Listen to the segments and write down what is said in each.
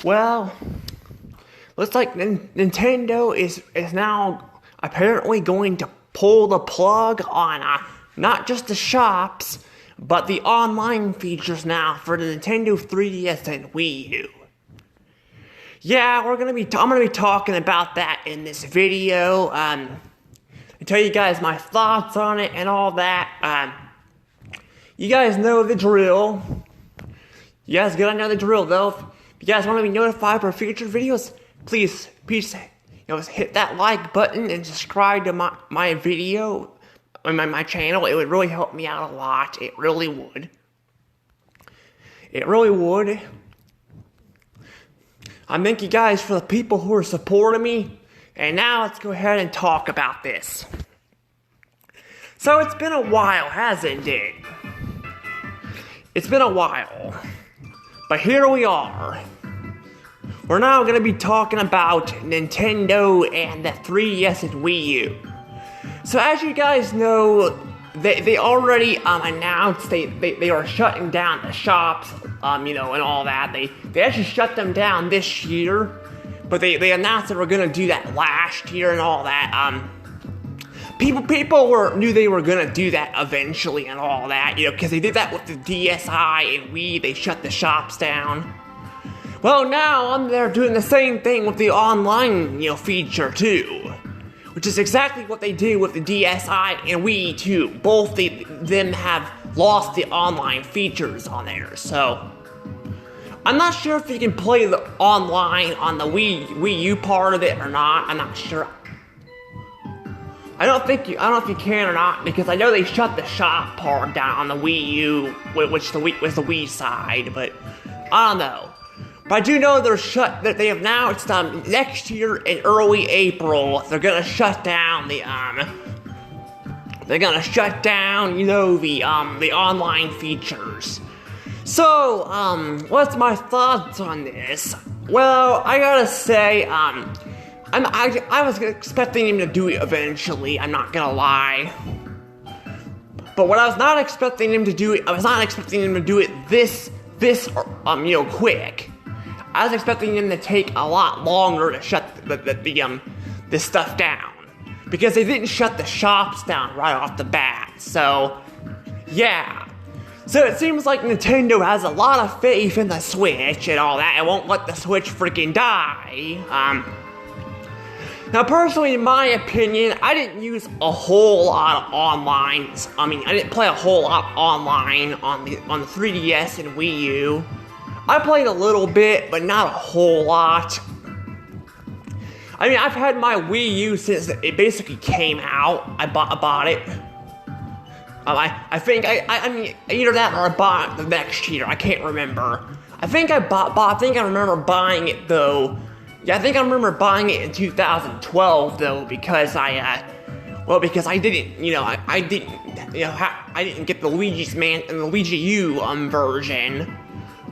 Well, looks like Nintendo is now apparently going to pull the plug on not just the shops, but the online features now for the Nintendo 3DS and Wii U. Yeah, I'm gonna be talking about that in this video. And tell you guys my thoughts on it and all that. You guys know the drill. You guys gotta know the drill though. If you guys want to be notified for future videos, please hit that like button and subscribe to my video on my channel. It would really help me out a lot. It really would. It really would. I thank you guys for the people who are supporting me. And now let's go ahead and talk about this. So it's been a while, hasn't it? It's been a while. But here we are. We're now going to be talking about Nintendo and the 3DS and Wii U. So as you guys know, they already announced they are shutting down the shops, and all that. They actually shut them down this year, but they announced they were going to do that last year and all that. People knew they were going to do that eventually and all that, because they did that with the DSi and Wii. They shut the shops down. Well, now they're doing the same thing with the online, feature too, which is exactly what they did with the DSi and Wii too. Both them have lost the online features on there, so I'm not sure if you can play the online on the Wii U part of it or not. I'm not sure. I don't know if you can or not, because I know they shut the shop part down on the Wii U, which was the Wii side, but I don't know. But I do know that they have announced next year in early April they're gonna shut down the the online features. So what's my thoughts on this? Well, I gotta say I was expecting him to do it eventually, I'm not gonna lie. But what I was not expecting him to do it, this quick. I was expecting him to take a lot longer to shut this stuff down. Because they didn't shut the shops down right off the bat, so yeah. So it seems like Nintendo has a lot of faith in the Switch and all that, and won't let the Switch freaking die. Now, personally, in my opinion, I didn't use a whole lot of online. I didn't play a whole lot online on the 3DS and Wii U. I played a little bit, but not a whole lot. I've had my Wii U since it basically came out. I bought it. I think either that or I bought it the next year. I can't remember. I think I remember buying it though. Yeah, I think I remember buying it in 2012 though, because I didn't get the Luigi U version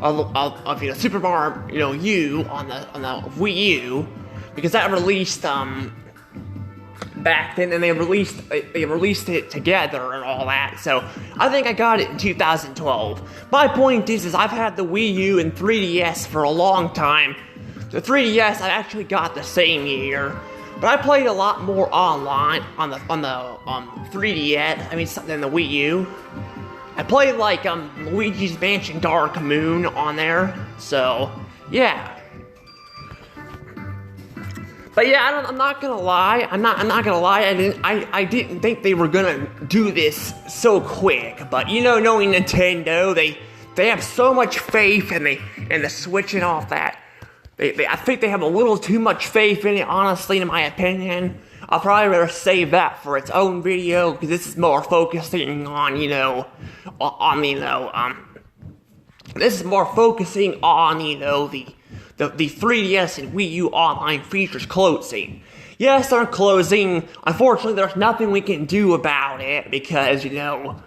of Super Mario U on the Wii U, because that released back then, and they released it together and all that. So I think I got it in 2012. My point is I've had the Wii U and 3DS for a long time. The 3DS I actually got the same year, but I played a lot more online on the 3DS. Than the Wii U. I played like Luigi's Mansion Dark Moon on there, so yeah. But yeah, I'm not gonna lie. I'm not gonna lie. I didn't think they were gonna do this so quick. But knowing Nintendo, they have so much faith in the Switch and all that. I think they have a little too much faith in it, honestly, in my opinion. I'll probably rather save that for its own video, because this is more focusing on, this is more focusing on, the 3DS and Wii U online features closing. Yes, they're closing. Unfortunately, there's nothing we can do about it, because, convincing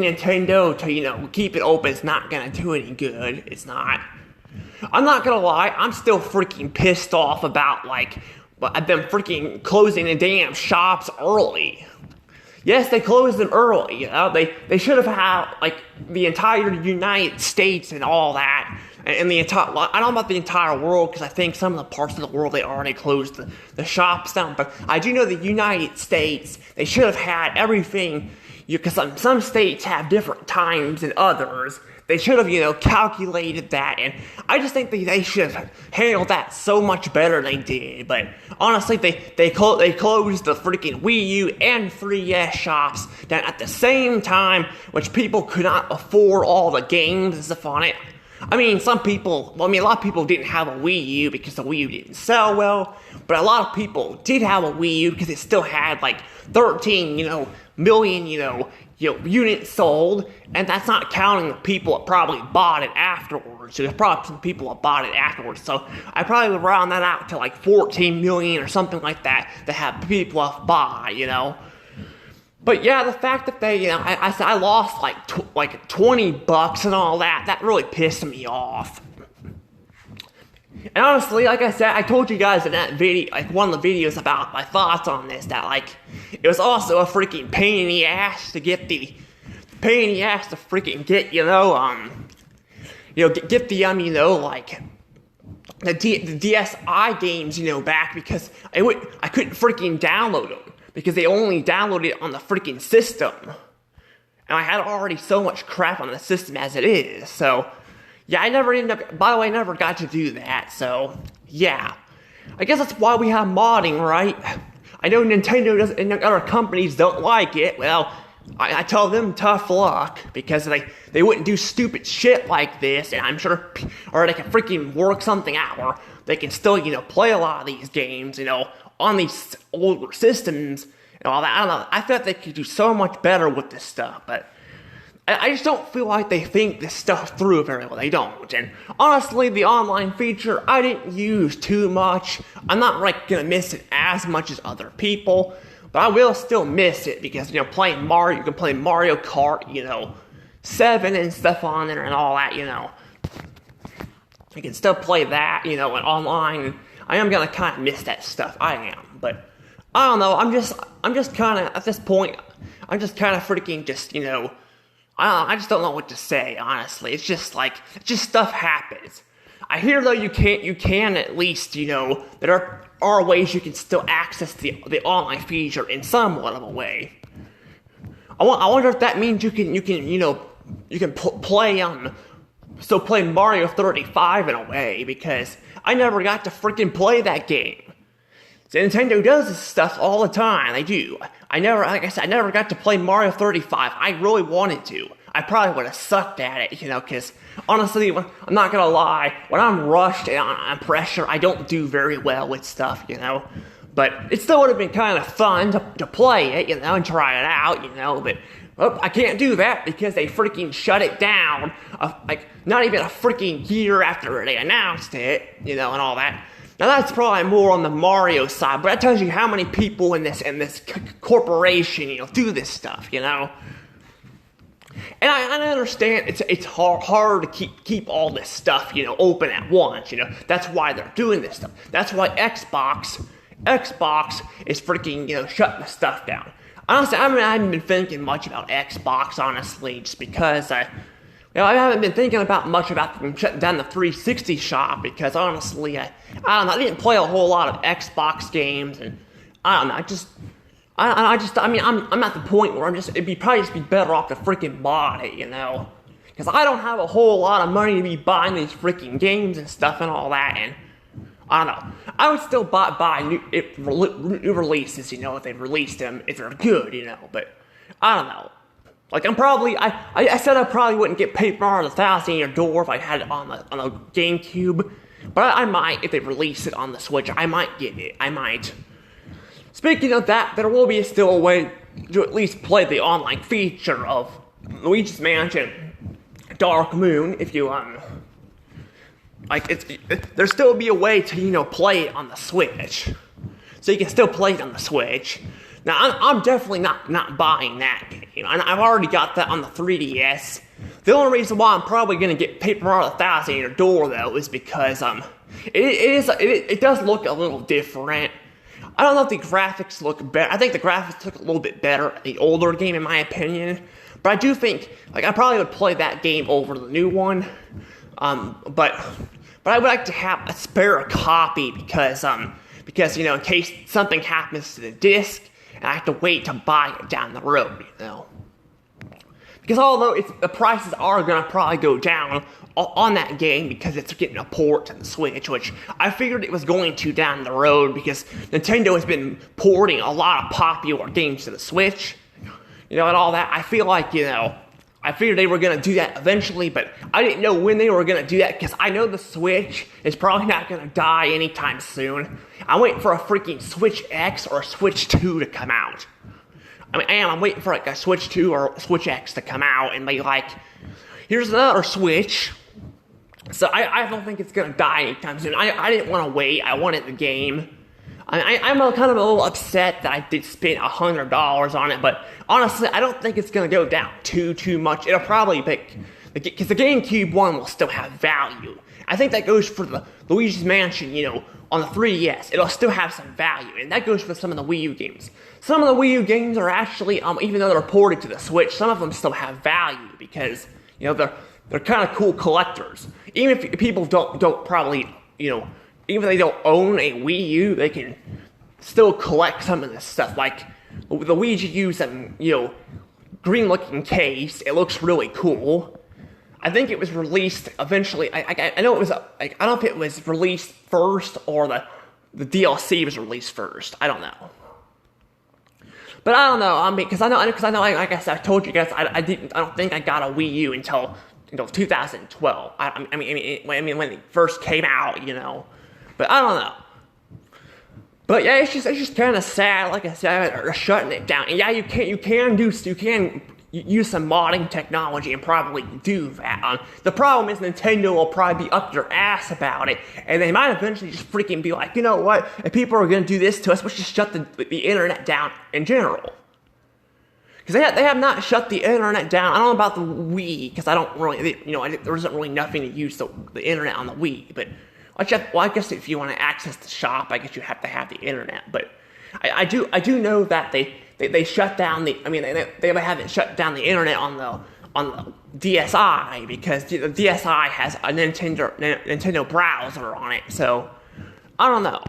Nintendo to, keep it open is not gonna do any good. It's not. I'm not gonna lie, I'm still freaking pissed off about, them freaking closing the damn shops early. Yes, they closed them early, They should have had, the entire United States and all that in the entire, I don't know about the entire world, because I think some of the parts of the world, they already closed the shops down, but I do know the United States, they should have had everything, because some states have different times than others. They should have, calculated that, and I just think they should have handled that so much better than they did. But honestly, they closed the freaking Wii U and 3DS shops down at the same time, which people could not afford all the games and stuff on it. I mean, a lot of people didn't have a Wii U because the Wii U didn't sell well, but a lot of people did have a Wii U because it still had like 13, million, units sold, and that's not counting the people that probably bought it afterwards. So there's probably some people that bought it afterwards. So I probably would round that out to like 14 million or something like that have people that buy, But yeah, the fact that they, I lost like $20 and all that really pissed me off. And honestly, like I said, I told you guys in that video, like one of the videos about my thoughts on this, that like, it was also a freaking pain in the ass to get the freaking get, get the DSi games, back, because I couldn't freaking download them, because they only downloaded it on the freaking system. And I had already so much crap on the system as it is, so yeah, I never got to do that, so yeah. I guess that's why we have modding, right? I know Nintendo and other companies don't like it. Well, I tell them tough luck, because they wouldn't do stupid shit like this, and I'm sure, or they can freaking work something out, or they can still, play a lot of these games, on these older systems, and all that. I don't know, I thought they could do so much better with this stuff, but I just don't feel like they think this stuff through very well. They don't. And honestly, the online feature, I didn't use too much. I'm not gonna miss it as much as other people, but I will still miss it, because playing Mario, you can play Mario Kart, 7 and stuff on there and all that, You can still play that, and online. I am gonna kind of miss that stuff. I am, but I don't know. I'm just kind of at this point. I'm just kind of freaking I just don't know what to say, honestly. It's just stuff happens. I hear though you can at least, there are ways you can still access the online feature in somewhat of a way. I wonder if that means you can play Mario 35 in a way, because I never got to freaking play that game. So Nintendo does this stuff all the time. They do. I never got to play Mario 35. I really wanted to. I probably would have sucked at it, because honestly, I'm not gonna lie, when I'm rushed and on pressure, I don't do very well with stuff, But it still would have been kind of fun to play it, and try it out, but I can't do that because they freaking shut it down, not even a freaking year after they announced it, and all that. Now that's probably more on the Mario side, but that tells you how many people in this corporation, do this stuff, And I understand it's hard to keep all this stuff, open at once, That's why they're doing this stuff. That's why Xbox is freaking, shutting the stuff down. Honestly, I haven't been thinking much about Xbox, honestly, just because I haven't been thinking much about them shutting down the 360 shop, because honestly, I don't know, I didn't play a whole lot of Xbox games, and I don't know, I'm at the point where it'd probably be better off to freaking buy it, because I don't have a whole lot of money to be buying these freaking games and stuff and all that, and I don't know, I would still buy new releases, if they released them, if they're good, but I don't know. I said I probably wouldn't get Paper Mario 1000 in your door if I had it on the GameCube, but I might if they release it on the Switch. I might get it. I might. Speaking of that, there will be still a way to at least play the online feature of Luigi's Mansion Dark Moon if you there'll still be a way to play it on the Switch, so you can still play it on the Switch. Now, I'm definitely not buying that game. I've already got that on the 3DS. The only reason why I'm probably going to get Paper Mario 1000 in your door, though, is because it does look a little different. I don't know if the graphics look better. I think the graphics look a little bit better at the older game, in my opinion. But I do think, I probably would play that game over the new one. But I would like to have a spare copy because in case something happens to the disc and I have to wait to buy it down the road, Because although the prices are gonna probably go down on that game because it's getting a port to the Switch, which I figured it was going to down the road because Nintendo has been porting a lot of popular games to the Switch, and all that. I feel like, I figured they were going to do that eventually, but I didn't know when they were going to do that because I know the Switch is probably not going to die anytime soon. I'm waiting for a freaking Switch X or a Switch 2 to come out. I'm waiting for like a Switch 2 or Switch X to come out and be like, here's another Switch. So I don't think it's going to die anytime soon. I didn't want to wait. I wanted the game. I'm kind of a little upset that I did spend $100 on it, but honestly, I don't think it's going to go down too much. It'll probably be, because the GameCube one will still have value. I think that goes for the Luigi's Mansion, on the 3DS. It'll still have some value, and that goes for some of the Wii U games. Some of the Wii U games are actually, even though they're ported to the Switch, some of them still have value because, they're kind of cool collectors. Even if people don't probably, even if they don't own a Wii U, they can still collect some of this stuff. Like the Luigi U's green-looking case. It looks really cool. I think it was released eventually. I know it was. I don't know if it was released first or the DLC was released first. I don't know. But I don't know. Because I know. Like I said, I told you guys, I don't think I got a Wii U until 2012. I mean when it first came out, But I don't know. But yeah, it's just kind of sad. Like I said, they're shutting it down. And yeah, you can use some modding technology and probably do that. The problem is Nintendo will probably be up their ass about it, and they might eventually just freaking be like, you know what? If people are going to do this to us, let's just shut the internet down in general. Because they have not shut the internet down. I don't know about the Wii, because I don't really, there isn't really nothing to use the internet on the Wii, but I guess if you want to access the shop, I guess you have to have the internet. But I do know that they shut down they haven't shut down the internet on the DSi because the DSi has a Nintendo browser on it. So I don't know.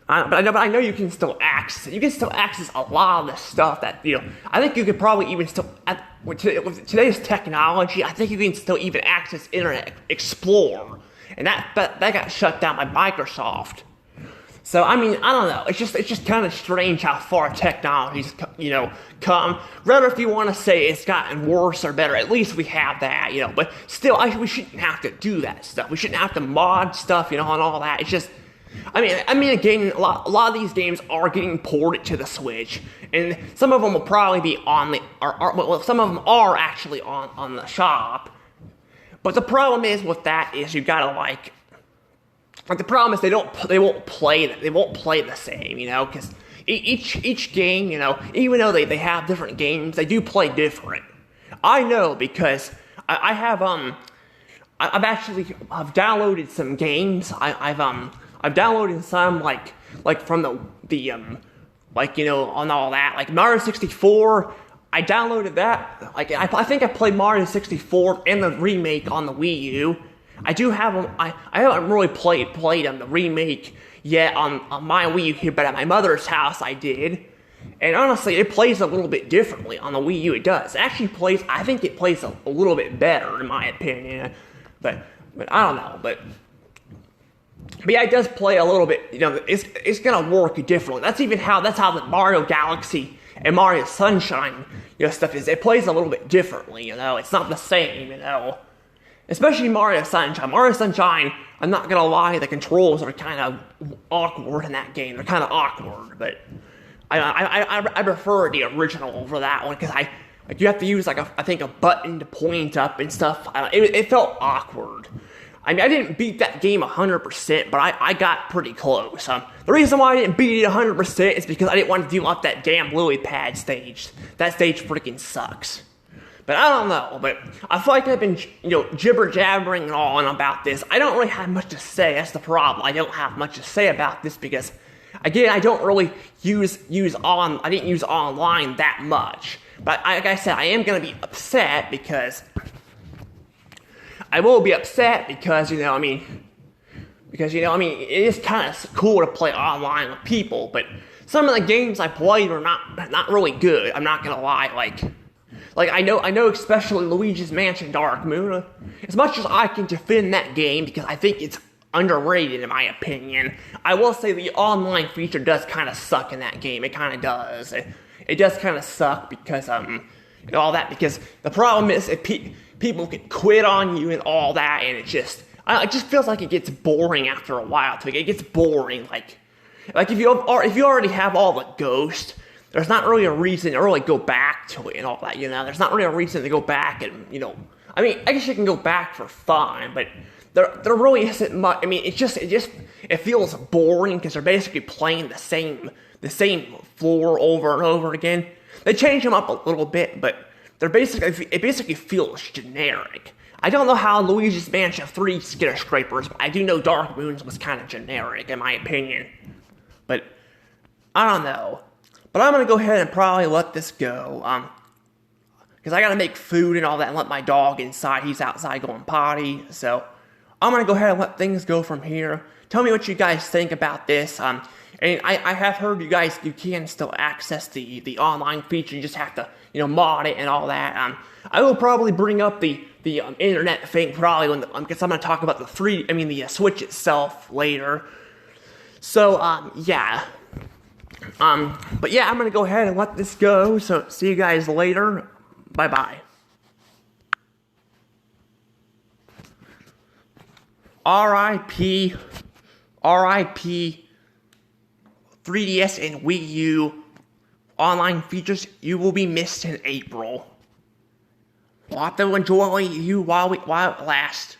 But I know you can still access it. You can still access a lot of the stuff that, I think you could probably even still, with today's technology, I think you can still even access Internet Explorer. And that got shut down by Microsoft. So, I don't know. It's just kind of strange how far technology's, come. Rather, if you want to say it's gotten worse or better, at least we have that, But still, we shouldn't have to do that stuff. We shouldn't have to mod stuff, and all that. It's just, again, a lot of these games are getting ported to the Switch, and some of them will probably be on some of them are actually on the shop. But the problem is with that is you gotta the problem is they won't play the same, because each game, even though they have different games, they do play different. I know because I've downloaded some games. I've downloaded some like from the on all that, like Mario 64. I downloaded that. I think I played Mario 64 and the remake on the Wii U. I do have them. I haven't really played the remake yet on my Wii U here, but at my mother's house I did. And honestly, it plays a little bit differently on the Wii U. It does. I think it plays a little bit better in my opinion. But I don't know. But yeah, it does play a little bit. It's gonna work differently. That's how the Mario Galaxy and Mario Sunshine stuff is. It plays a little bit differently. It's not the same. Especially Mario Sunshine. Mario Sunshine, I'm not gonna lie, the controls are kind of awkward in that game. They're kind of awkward, but I prefer the original over that one because you have to use I think a button to point up and stuff. It felt awkward. I didn't beat that game 100%, but I got pretty close. The reason why I didn't beat it 100% is because I didn't want to deal with that damn lily pad stage. That stage freaking sucks. But I don't know, but I feel like I've been, jibber-jabbering on about this. I don't really have much to say. That's the problem. I don't have much to say about this because, again, I don't really I didn't use online that much. But like I said, I am going to be upset because I will be upset because, it is kind of cool to play online with people, but some of the games I played are not really good. I'm not gonna lie. Like I know, especially Luigi's Mansion Dark Moon. As much as I can defend that game because I think it's underrated in my opinion, I will say the online feature does kind of suck in that game. It kind of does. It does kind of suck because all that, because the problem is people can quit on you and all that, and it just feels like it gets boring after a while. It gets boring, like if you already have all the ghosts, there's not really a reason to really go back to it and all that. There's not really a reason to go back and I guess you can go back for fun, but there really isn't much. It feels boring because they're basically playing the same floor over and over again. They change them up a little bit, but it basically feels generic. I don't know how Luigi's Mansion 3 Skyscrapers, but I do know Dark Moons was kind of generic in my opinion. But I don't know. But I'm gonna go ahead and probably let this go. Because I gotta make food and all that and let my dog inside. He's outside going potty. So I'm gonna go ahead and let things go from here. Tell me what you guys think about this. And I have heard you can still access the online feature. You just have to, mod it and all that. I will probably bring up the internet thing probably because I'm going to talk about the Switch itself later. So, yeah. But yeah, I'm going to go ahead and let this go. So, see you guys later. Bye-bye. R.I.P. 3DS and Wii U online features. You will be missed in April. We'll have to enjoy you while it lasts.